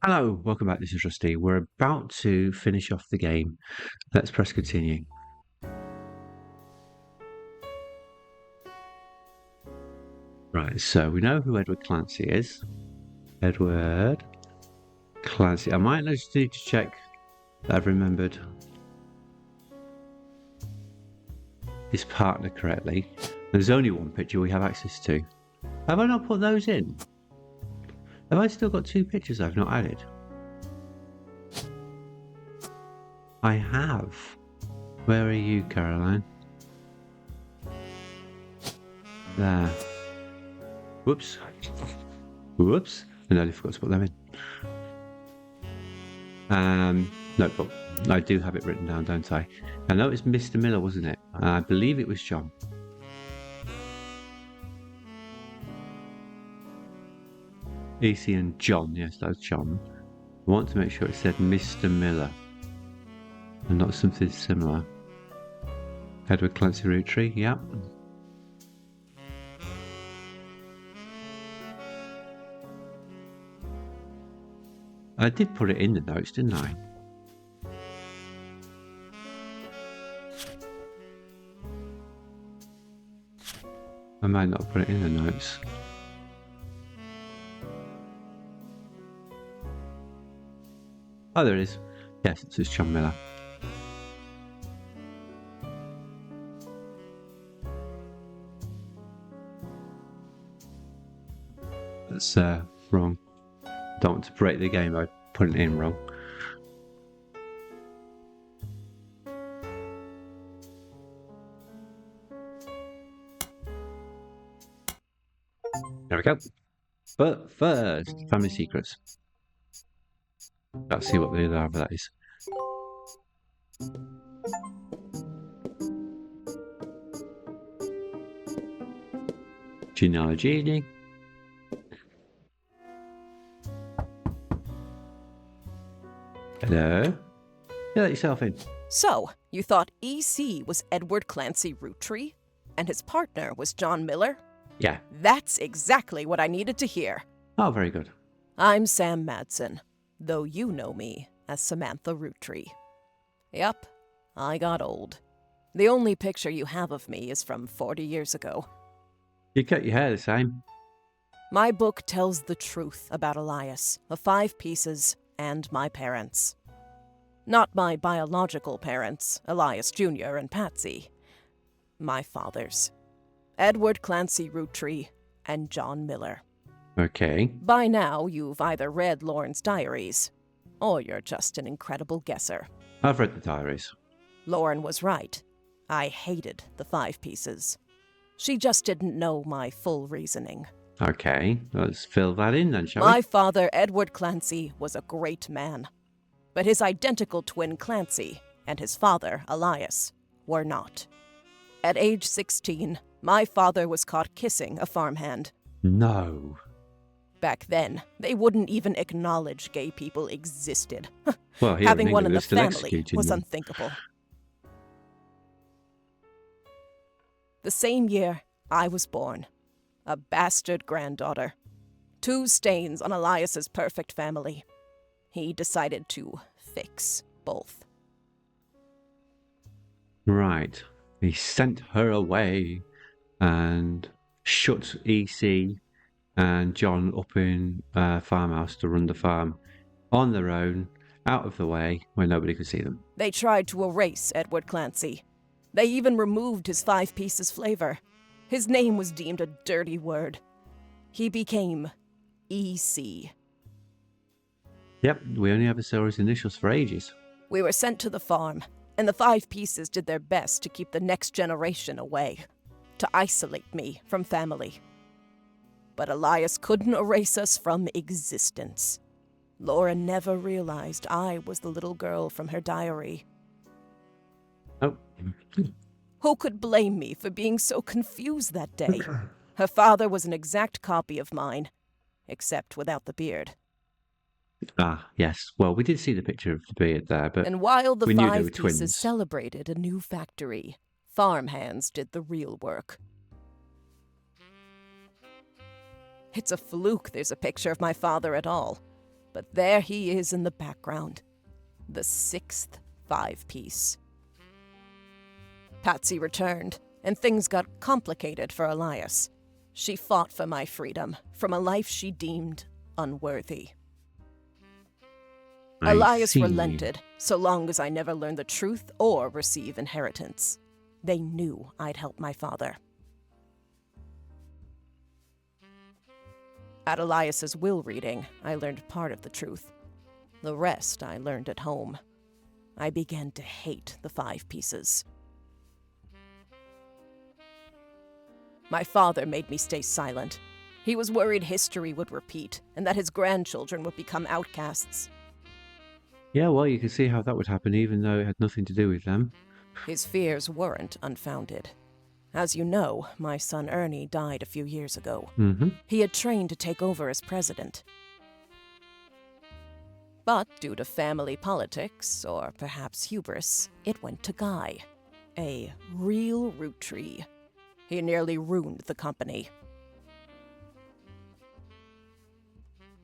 Hello, welcome back. This is Rusty. We're about to finish off the game. Let's press continue. Right, so we know who Edward Clancy is. Edward Clancy. I might just need to check that I've remembered his partner correctly. There's only one picture we have access to. Have I not put those in? Have I still got two pictures I've not added? I have. Where are you, Caroline? There. Whoops. Whoops. I nearly forgot to put them in. Notebook. I do have it written down, don't I? I know it's Mr. Miller, wasn't it? I believe it was John. EC and John. Yes, that's John. I want to make sure it said Mr. Miller and not something similar. Edward Clancy Roottree, yeah. I did put it in the notes, didn't I? I might not put it in the notes. Oh, there it is. Yes, it's John Miller. That's wrong. Don't want to break the game by putting it in wrong. There we go. But first, family secrets. Let's see what the other that is. Genealogy. Hello? You let yourself in. So, you thought EC was Edward Clancy Roottree? And his partner was John Miller? Yeah. That's exactly what I needed to hear. Oh, very good. I'm Sam Madsen, though you know me as Samantha Roottree. Yup, I got old. The only picture you have of me is from 40 years ago. You cut your hair the same. My book tells the truth about Elias, the 5 pieces, and my parents. Not my biological parents, Elias Jr. and Patsy. My fathers. Edward Clancy Roottree and John Miller. Okay. By now, you've either read Lauren's diaries, or you're just an incredible guesser. I've read the diaries. Lauren was right. I hated the 5 pieces. She just didn't know my full reasoning. Okay, let's fill that in then, shall we? My father, Edward Clancy, was a great man. But his identical twin Clancy and his father, Elias, were not. At age 16, my father was caught kissing a farmhand. No. Back then, they wouldn't even acknowledge gay people existed. Well, here Having in one in England, the they're still family executing was them. unthinkable. The same year, I was born. A bastard granddaughter. 2 stains on Elias's perfect family. He decided to fix both. Right. He sent her away and shut EC and John up in a farmhouse to run the farm on their own, out of the way, where nobody could see them. They tried to erase Edward Clancy. They even removed his 5 pieces flavor. His name was deemed a dirty word. He became EC. Yep, we only ever saw his initials for ages. We were sent to the farm, and the 5 pieces did their best to keep the next generation away, to isolate me from family. But Elias couldn't erase us from existence. Laura never realized I was the little girl from her diary. Oh. Who could blame me for being so confused that day? Her father was an exact copy of mine, except without the beard. Ah, yes. Well, we did see the picture of the beard there, but And while the we knew they 5 were pieces twins. celebrated a new factory, farmhands did the real work. It's a fluke there's a picture of my father at all, But there he is in the background, the 6th 5-piece. Patsy returned, and things got complicated for Elias. She fought for my freedom from a life she deemed unworthy. Elias relented, so long as I never learned the truth or receive inheritance. They knew I'd help my father. At Elias's will reading, I learned part of the truth. The rest I learned at home. I began to hate the 5 pieces. My father made me stay silent. He was worried history would repeat, and that his grandchildren would become outcasts. Yeah, well, you can see how that would happen, even though it had nothing to do with them. His fears weren't unfounded. As you know, my son Ernie died a few years ago. Mm-hmm. He had trained to take over as president. But due to family politics, or perhaps hubris, it went to Guy, a real Roottree. He nearly ruined the company.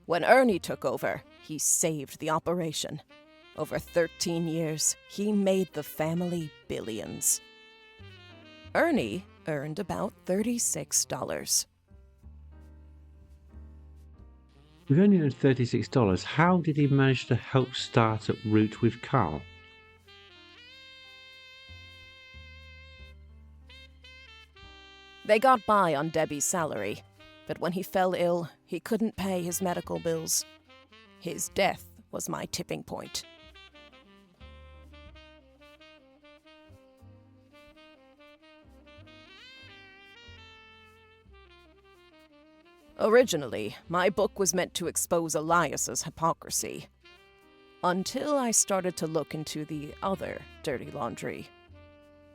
When Ernie took over, he saved the operation. Over 13 years, he made the family billions. Ernie earned about $36. We've only earned $36. How did he manage to help start up Root with Carl? They got by on Debbie's salary, but when he fell ill, he couldn't pay his medical bills. His death was my tipping point. Originally, my book was meant to expose Elias's hypocrisy. Until I started to look into the other dirty laundry.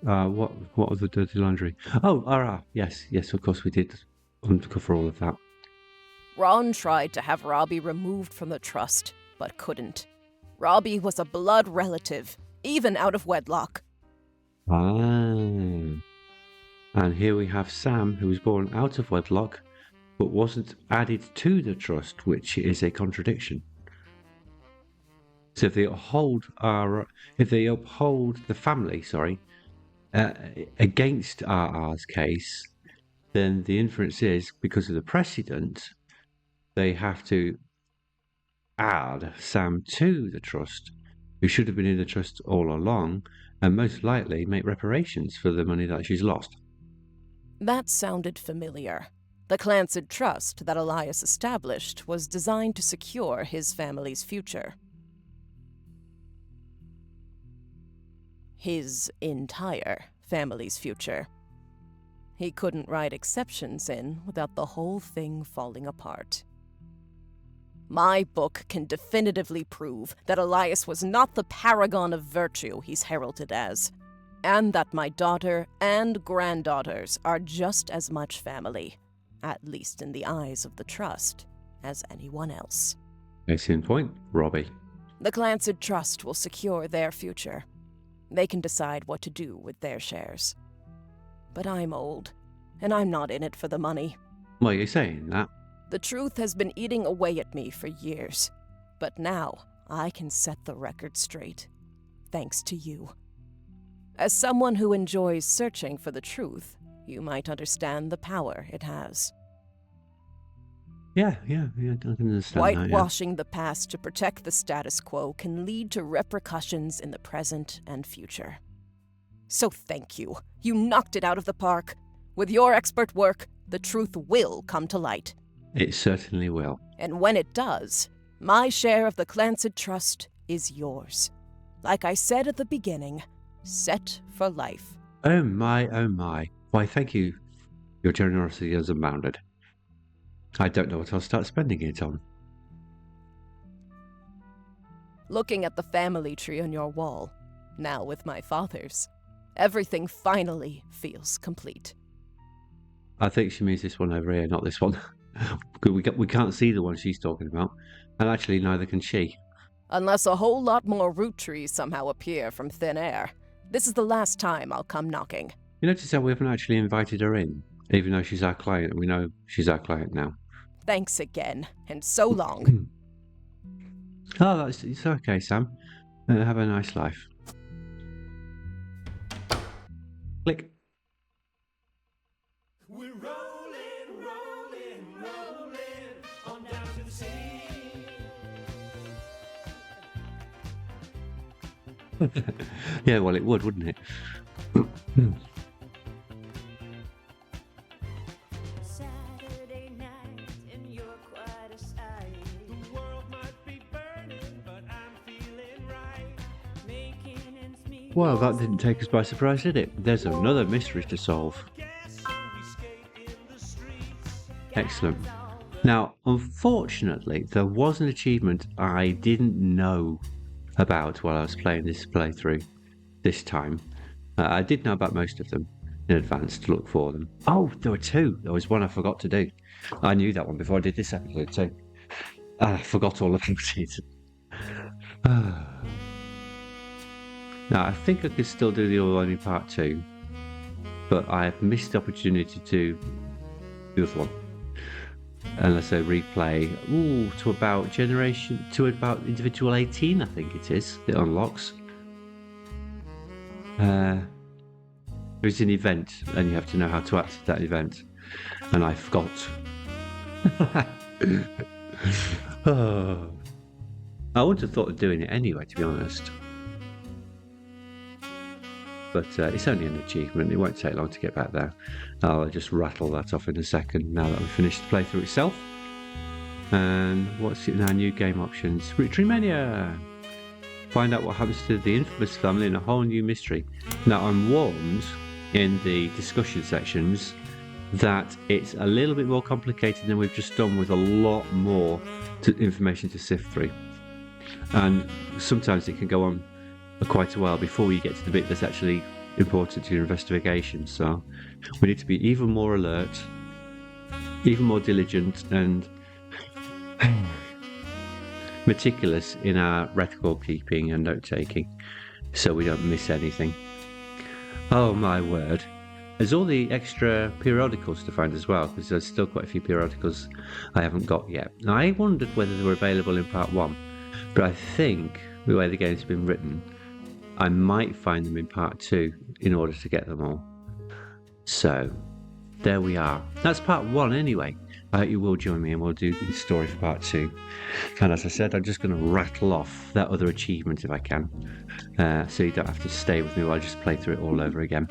What was the dirty laundry? Oh, yes, of course we did uncover all of that. Ron tried to have Robbie removed from the trust, but couldn't. Robbie was a blood relative, even out of wedlock. And here we have Sam, who was born out of wedlock, but wasn't added to the trust, which is a contradiction. So if they uphold the family, against RR's case, then the inference is, because of the precedent, they have to add Sam to the trust, who should have been in the trust all along, and most likely make reparations for the money that she's lost. That sounded familiar. The Clancid Trust that Elias established was designed to secure his family's future. His entire family's future. He couldn't write exceptions in without the whole thing falling apart. My book can definitively prove that Elias was not the paragon of virtue he's heralded as, and that my daughter and granddaughters are just as much family, at least in the eyes of the trust, as anyone else. Case in point, Robbie. The Clancid Trust will secure their future. They can decide what to do with their shares. But I'm old, and I'm not in it for the money. Why are you saying that? The truth has been eating away at me for years, but now I can set the record straight, thanks to you. As someone who enjoys searching for the truth, you might understand the power it has. Yeah, I can understand Whitewashing the past to protect the status quo can lead to repercussions in the present and future. So thank you. You knocked it out of the park. With your expert work, the truth will come to light. It certainly will. And when it does, my share of the Clancid Trust is yours. Like I said at the beginning, set for life. Oh my, oh my. Why, thank you. Your generosity is unbounded. I don't know what I'll start spending it on. Looking at the family tree on your wall, now with my father's, everything finally feels complete. I think she means this one over here, not this one. we can't see the one she's talking about, and actually neither can she. Unless a whole lot more Roottrees somehow appear from thin air, this is the last time I'll come knocking. You notice how we haven't actually invited her in, even though she's our client, and we know she's our client now. Thanks again, and so long. Oh, it's okay, Sam. Have a nice life. Click. We're rolling, rolling, rolling on down to the sea. Yeah, well, it would, wouldn't it? Saturday night and you're quite a sight. The world might be burning, but I'm feeling right. Making ends meet. Well, that didn't take us by surprise, did it? There's another mystery to solve. Guess who we skate in the streets? Excellent. Now, unfortunately, there was an achievement I didn't know about while I was playing this playthrough this time. I did know about most of them in advance to look for them. Oh, there were two. There was one I forgot to do. I knew that one before I did this episode too. I forgot all about it. Now, I think I could still do the other one in part 2, but I have missed the opportunity to do the other one. Unless I replay to about individual 18, I think it is. It unlocks. There's an event, and you have to know how to act that event, and I forgot. I wouldn't have thought of doing it anyway, to be honest. But it's only an achievement. It won't take long to get back there. I'll just rattle that off in a second now that we've finished the playthrough itself. And what's it now? New game options. Roottree Mania! Find out what happens to the infamous family in a whole new mystery. Now, I'm warned in the discussion sections that it's a little bit more complicated than we've just done, with a lot more information to sift through. And sometimes it can go on quite a while before you get to the bit that's actually important to your investigation. So we need to be even more alert, even more diligent, and meticulous in our record keeping and note taking, so we don't miss anything. Oh my word. There's all the extra periodicals to find as well, because there's still quite a few periodicals I haven't got yet. Now, I wondered whether they were available in part 1, but I think the way the game's been written, I might find them in part 2 in order to get them all. So, there we are. That's part 1 anyway. I hope you will join me and we'll do the story for part 2. And as I said, I'm just going to rattle off that other achievement if I can, so you don't have to stay with me while I just play through it all over again.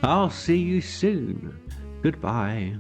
I'll see you soon. Goodbye.